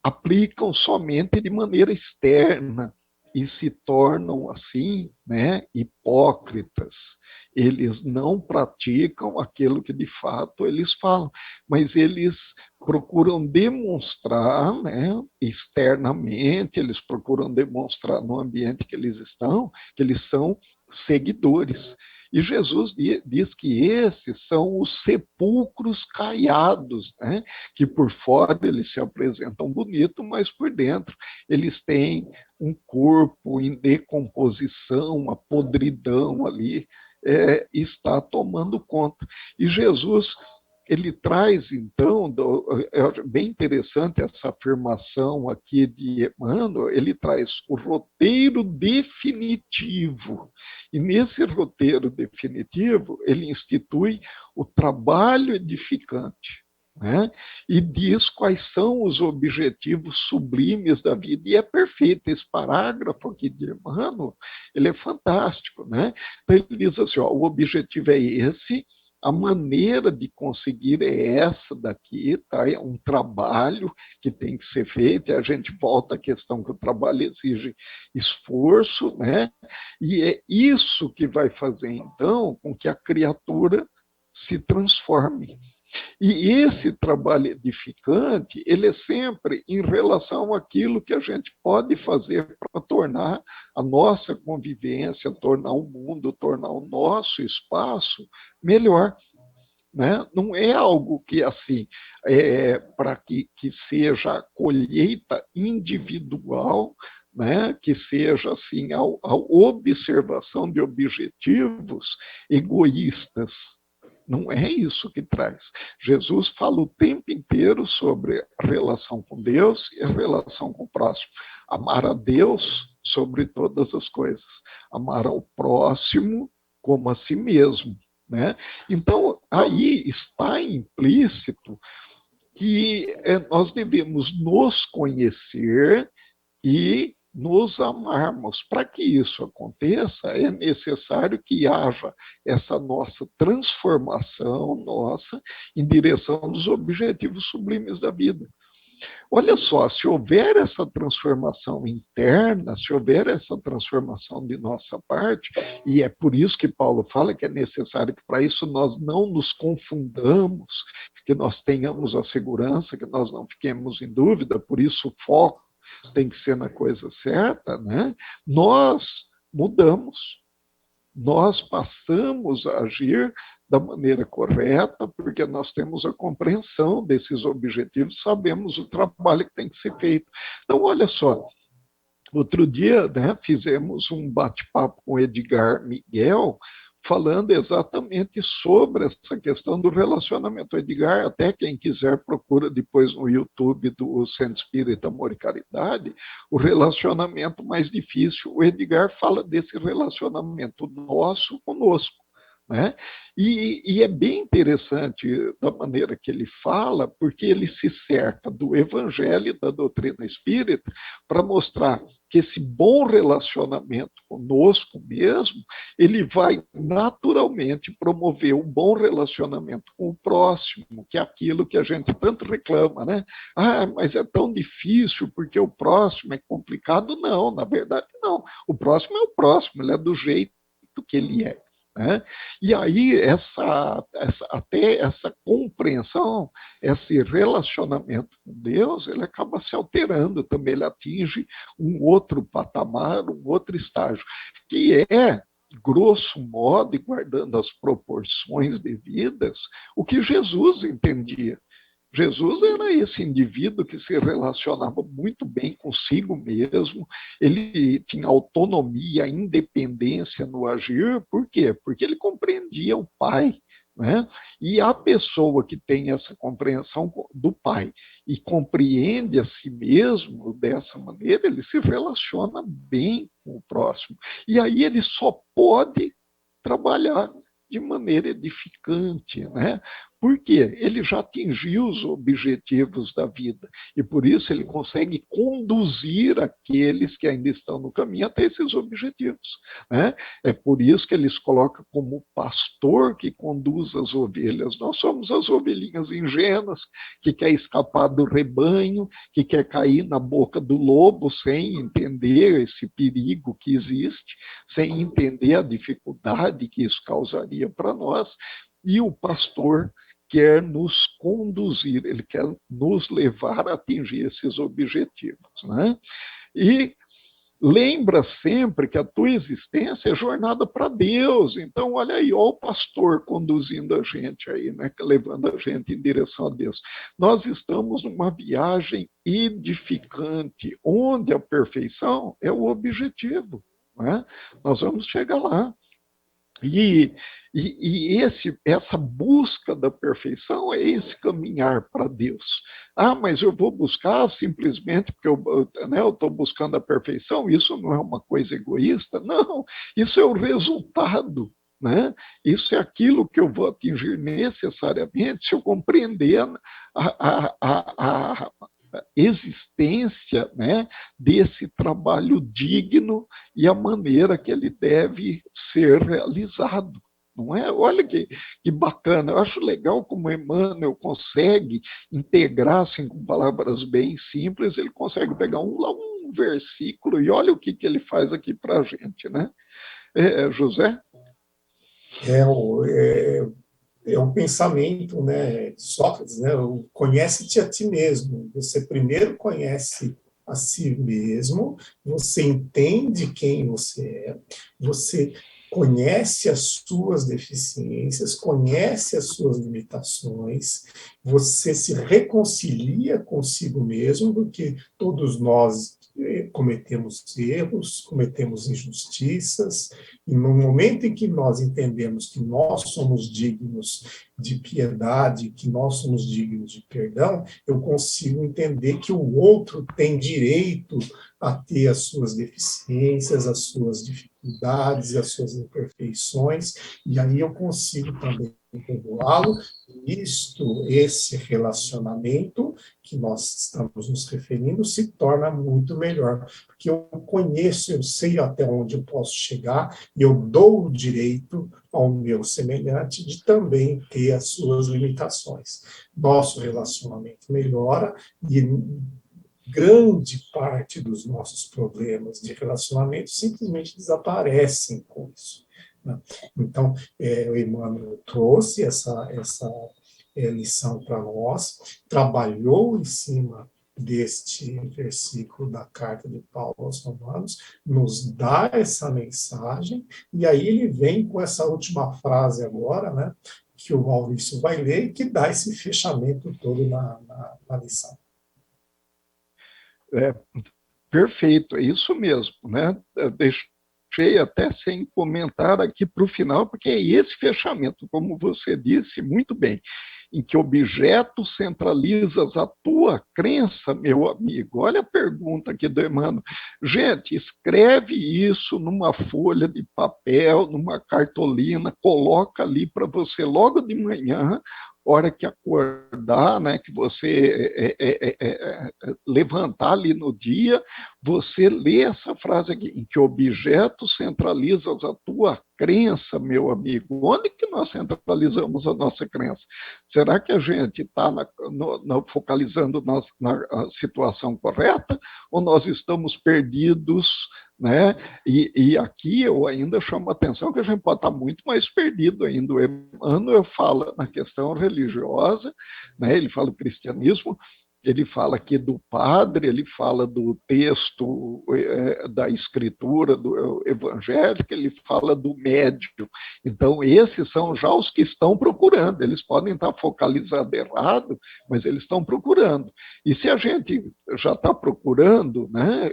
aplicam somente de maneira externa e se tornam, assim, né, hipócritas. eles não praticam aquilo que de fato eles falam, mas eles procuram demonstrar, né, externamente, eles procuram demonstrar no ambiente que eles estão, que eles são seguidores. E Jesus diz que esses são os sepulcros caiados, né? Que por fora eles se apresentam bonito, mas por dentro eles têm um corpo em decomposição, uma podridão ali, está tomando conta. E Jesus, ele traz, então, é bem interessante essa afirmação aqui de Emmanuel, ele traz o roteiro definitivo. E nesse roteiro definitivo, ele institui o trabalho edificante, né? E diz quais são os objetivos sublimes da vida. E é perfeito esse parágrafo aqui de Emmanuel, ele é fantástico, né? Então ele diz assim, ó, o objetivo é esse, a maneira de conseguir é essa daqui, tá? É um trabalho que tem que ser feito, e a gente volta à questão que o trabalho exige esforço, né? E é isso que vai fazer, então, com que a criatura se transforme. E esse trabalho edificante, ele é sempre em relação àquilo que a gente pode fazer para tornar a nossa convivência, tornar o mundo, tornar o nosso espaço melhor. Né? Não é algo que, assim, para que seja colheita individual, né? Que seja, assim, a observação de objetivos egoístas. Não é isso que traz. Jesus fala o tempo inteiro sobre a relação com Deus e a relação com o próximo. Amar a Deus sobre todas as coisas. Amar ao próximo como a si mesmo. Né? Então, aí está implícito que nós devemos nos conhecer e nos amarmos. Para que isso aconteça, é necessário que haja essa nossa transformação nossa em direção dos objetivos sublimes da vida. Olha só, se houver essa transformação interna, se houver essa transformação de nossa parte, e é por isso que Paulo fala que é necessário que para isso nós não nos confundamos, que nós tenhamos a segurança, que nós não fiquemos em dúvida, por isso o foco tem que ser na coisa certa, né? Nós mudamos, nós passamos a agir da maneira correta, porque nós temos a compreensão desses objetivos, sabemos o trabalho que tem que ser feito. Então, olha só, outro dia, né, fizemos um bate-papo com Edgar Miguel, falando exatamente sobre essa questão do relacionamento. O Edgar, até quem quiser, procura depois no YouTube do Centro Espírita Amor e Caridade, o relacionamento mais difícil. O Edgar fala desse relacionamento nosso conosco. Né? E é bem interessante da maneira que ele fala, porque ele se cerca do Evangelho e da doutrina espírita para mostrar que esse bom relacionamento conosco mesmo, ele vai naturalmente promover um bom relacionamento com o próximo, que é aquilo que a gente tanto reclama, né? Ah, mas é tão difícil porque o próximo é complicado. Não, na verdade não. O próximo é o próximo, ele é do jeito que ele é. Né? E aí, até essa compreensão, esse relacionamento com Deus, ele acaba se alterando também, ele atinge um outro patamar, um outro estágio, que é, grosso modo, e guardando as proporções devidas, o que Jesus entendia. Jesus era esse indivíduo que se relacionava muito bem consigo mesmo, ele tinha autonomia, independência no agir, por quê? Porque ele compreendia o Pai, né? E a pessoa que tem essa compreensão do Pai e compreende a si mesmo dessa maneira, ele se relaciona bem com o próximo. E aí ele só pode trabalhar de maneira edificante, né? Por quê? Ele já atingiu os objetivos da vida e por isso ele consegue conduzir aqueles que ainda estão no caminho até esses objetivos, né? É por isso que eles colocam como pastor que conduz as ovelhas. Nós somos as ovelhinhas ingênuas que quer escapar do rebanho, que quer cair na boca do lobo sem entender esse perigo que existe, sem entender a dificuldade que isso causaria para nós. E o pastor quer nos conduzir, ele quer nos levar a atingir esses objetivos, né? E lembra sempre que a tua existência é jornada para Deus. Então, olha aí, olha o pastor conduzindo a gente aí, né? Levando a gente em direção a Deus. Nós estamos numa viagem edificante, onde a perfeição é o objetivo, né? Nós vamos chegar lá. Essa busca da perfeição é esse caminhar para Deus. Ah, mas eu vou buscar simplesmente porque eu estou buscando a perfeição, isso não é uma coisa egoísta? Não, isso é o resultado. Né? Isso é aquilo que eu vou atingir necessariamente se eu compreender a existência, né, desse trabalho digno e a maneira que ele deve ser realizado. Não é? Olha que bacana. Eu acho legal como Emmanuel consegue integrar, assim, com palavras bem simples, ele consegue pegar um versículo e olha o que ele faz aqui para a gente. Né? José? É um pensamento, né, de Sócrates, né, conhece-te a ti mesmo. Você primeiro conhece a si mesmo, você entende quem você conhece as suas deficiências, conhece as suas limitações, você se reconcilia consigo mesmo, porque todos nós cometemos erros, cometemos injustiças, e no momento em que nós entendemos que nós somos dignos de piedade, que nós somos dignos de perdão, eu consigo entender que o outro tem direito a ter as suas deficiências, as suas dificuldades, as suas imperfeições, e aí eu consigo também perdoá-lo. Esse relacionamento que nós estamos nos referindo se torna muito melhor, porque eu conheço, eu sei até onde eu posso chegar, e eu dou o direito ao meu semelhante de também ter as suas limitações. Nosso relacionamento melhora e grande parte dos nossos problemas de relacionamento simplesmente desaparecem com isso. Então, o Emmanuel trouxe essa lição para nós, trabalhou em cima deste versículo da carta de Paulo aos Romanos, nos dá essa mensagem, e aí ele vem com essa última frase agora, né, que o Maurício vai ler, e que dá esse fechamento todo na lição. Perfeito, é isso mesmo. Né? Deixei até sem comentar aqui para o final, porque é esse fechamento, como você disse muito bem, em que objeto centralizas a tua crença, meu amigo? Olha a pergunta aqui do Emmanuel. Gente, escreve isso numa folha de papel, numa cartolina, coloca ali para você logo de manhã, hora que acordar, né, que você levantar ali no dia, você lê essa frase aqui, em que objeto centralizas a tua crença, meu amigo? Onde que nós centralizamos a nossa crença? Será que a gente está focalizando na situação correta ou nós estamos perdidos? Né? E aqui eu ainda chamo a atenção que a gente pode estar muito mais perdido ainda. O Emmanuel fala na questão religiosa, né? Ele fala do cristianismo, ele fala aqui do padre, ele fala do texto da escritura do evangélico, ele fala do médium. Então, esses são já os que estão procurando. Eles podem estar focalizados errado, mas eles estão procurando. E se a gente já está procurando, né,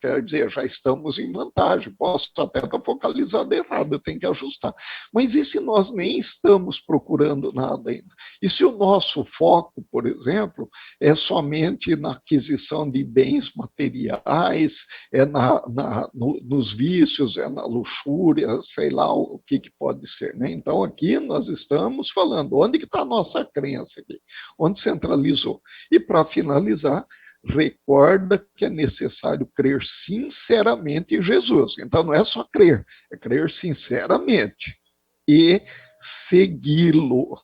quer dizer, já estamos em vantagem. Posso até estar focalizado errado, eu tenho que ajustar. Mas e se nós nem estamos procurando nada ainda? E se o nosso foco, por exemplo, é somente na aquisição de bens materiais, é nos vícios, é na luxúria, sei lá o que pode ser. Né? Então, aqui nós estamos falando, onde que está a nossa crença aqui? Onde centralizou? E, para finalizar, recorda que é necessário crer sinceramente em Jesus. Então, não é só crer, é crer sinceramente e segui-lo,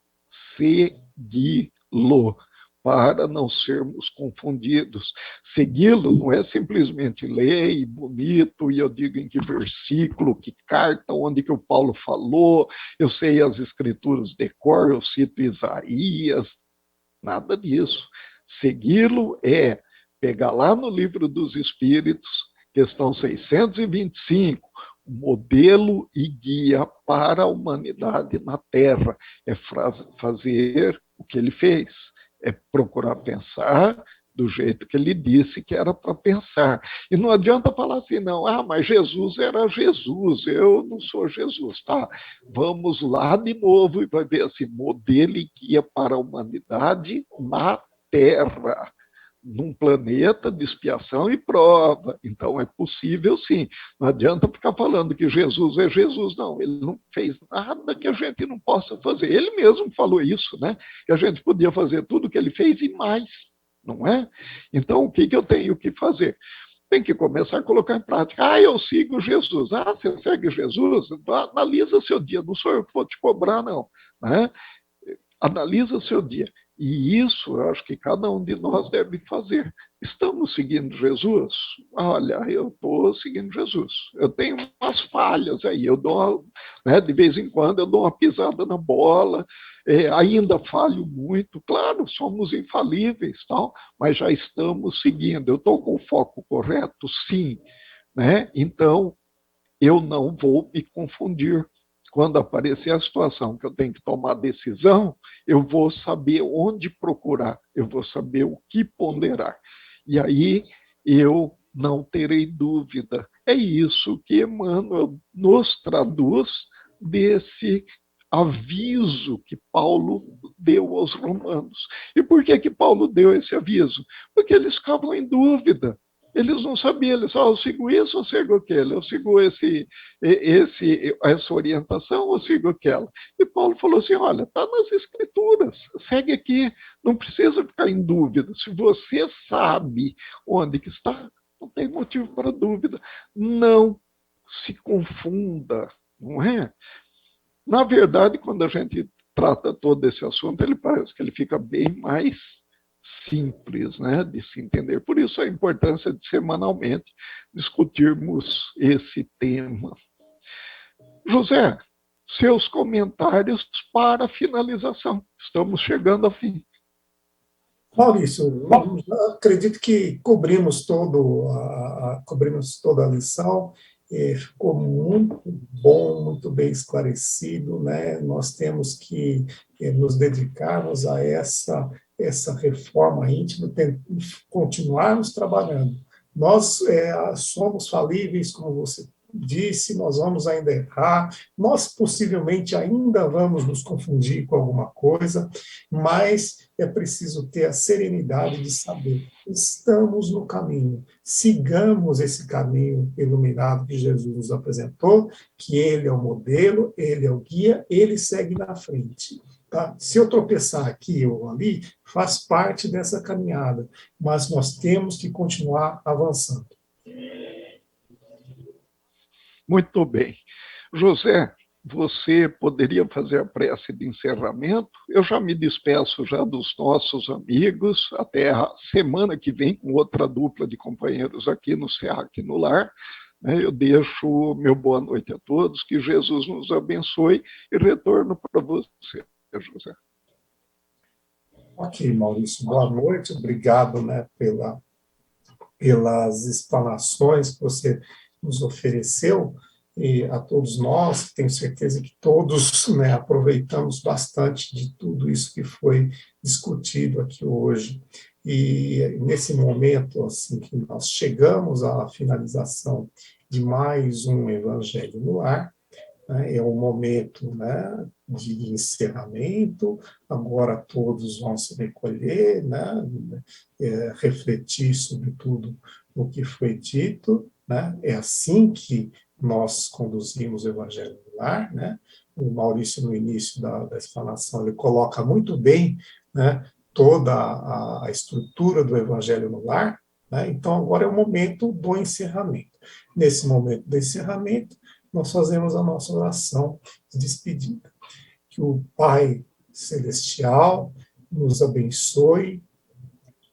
para não sermos confundidos. Segui-lo não é simplesmente ler bonito, e eu digo em que versículo, que carta, onde que o Paulo falou, eu sei as escrituras de cor, eu cito Isaías, nada disso. Segui-lo é pegar lá no Livro dos Espíritos, questão 625, modelo e guia para a humanidade na Terra. É fazer o que ele fez, é procurar pensar do jeito que ele disse que era para pensar. E não adianta falar assim, não, mas Jesus era Jesus, eu não sou Jesus, tá? Vamos lá de novo e vai ver assim, modelo e guia para a humanidade na Terra, num planeta de expiação e prova. Então, é possível, sim. Não adianta ficar falando que Jesus é Jesus, não. Ele não fez nada que a gente não possa fazer. Ele mesmo falou isso, né? Que a gente podia fazer tudo que ele fez e mais, não é? Então, o que eu tenho que fazer? Tem que começar a colocar em prática. Eu sigo Jesus. Você segue Jesus? Analisa seu dia. Não sou eu que vou te cobrar, não. Né? Analisa seu dia. E isso eu acho que cada um de nós deve fazer. Estamos seguindo Jesus? Olha, eu estou seguindo Jesus. Eu tenho umas falhas aí, de vez em quando eu dou uma pisada na bola, ainda falho muito, claro, somos infalíveis, tal, mas já estamos seguindo. Eu estou com o foco correto? Sim. Né? Então, eu não vou me confundir. Quando aparecer a situação que eu tenho que tomar decisão, eu vou saber onde procurar, eu vou saber o que ponderar. E aí eu não terei dúvida. É isso que Emmanuel nos traduz desse aviso que Paulo deu aos romanos. E por que Paulo deu esse aviso? Porque eles ficavam em dúvida. Eles não sabiam, eles falavam, eu sigo isso ou sigo aquele? Eu sigo essa orientação ou sigo aquela? E Paulo falou assim, olha, está nas escrituras, segue aqui, não precisa ficar em dúvida. Se você sabe onde que está, não tem motivo para dúvida. Não se confunda, não é? Na verdade, quando a gente trata todo esse assunto, ele parece que ele fica bem mais simples, né, de se entender. Por isso a importância de semanalmente discutirmos esse tema. José, seus comentários para a finalização. Estamos chegando ao fim. Maurício, acredito que cobrimos toda a lição. Ficou muito bom, muito bem esclarecido, né? Nós temos que nos dedicarmos a essa reforma íntima, continuarmos trabalhando. Nós somos falíveis, como você disse, nós vamos ainda errar, nós possivelmente ainda vamos nos confundir com alguma coisa, mas é preciso ter a serenidade de saber, estamos no caminho, sigamos esse caminho iluminado que Jesus nos apresentou, que ele é o modelo, ele é o guia, ele segue na frente. Tá? Se eu tropeçar aqui ou ali, faz parte dessa caminhada, mas nós temos que continuar avançando. Muito bem. José, você poderia fazer a prece de encerramento? Eu já me despeço já dos nossos amigos, até a semana que vem, com outra dupla de companheiros aqui no SEAC no Lar. Eu deixo meu boa noite a todos, que Jesus nos abençoe e retorno para você, José. Ok, Maurício, boa noite, obrigado, né, pelas explanações que você nos ofereceu, e a todos nós, tenho certeza que todos, né, aproveitamos bastante de tudo isso que foi discutido aqui hoje. E nesse momento, assim, que nós chegamos à finalização de mais um Evangelho no Ar, né? É um momento, né, de encerramento, agora todos vão se recolher, né, refletir sobre tudo o que foi dito, né? É assim que nós conduzimos o Evangelho no Lar, né? O Maurício, no início da explanação, ele coloca muito bem, né, toda a estrutura do Evangelho no Lar, né? Então, agora é o momento do encerramento. Nesse momento do encerramento, nós fazemos a nossa oração de despedida. Que o Pai Celestial nos abençoe,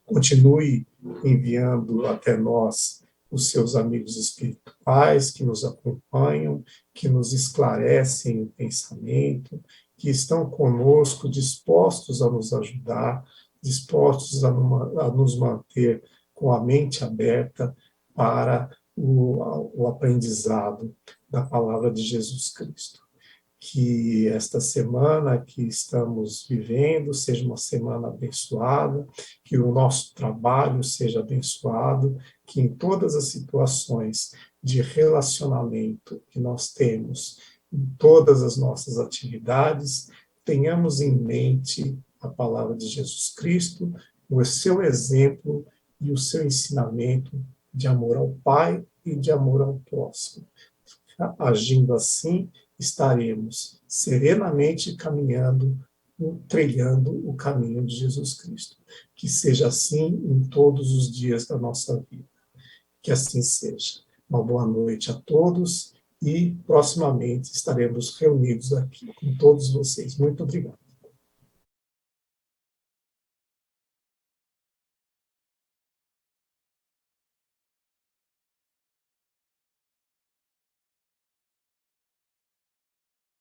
continue enviando até nós os seus amigos espirituais que nos acompanham, que nos esclarecem o pensamento, que estão conosco, dispostos a nos ajudar, dispostos a nos manter com a mente aberta para o aprendizado da palavra de Jesus Cristo. Que esta semana que estamos vivendo seja uma semana abençoada, que o nosso trabalho seja abençoado, que em todas as situações de relacionamento que nós temos, em todas as nossas atividades, tenhamos em mente a palavra de Jesus Cristo, o seu exemplo e o seu ensinamento de amor ao Pai e de amor ao próximo. Agindo assim, estaremos serenamente caminhando, trilhando o caminho de Jesus Cristo. Que seja assim em todos os dias da nossa vida. Que assim seja. Uma boa noite a todos e proximamente estaremos reunidos aqui com todos vocês. Muito obrigado.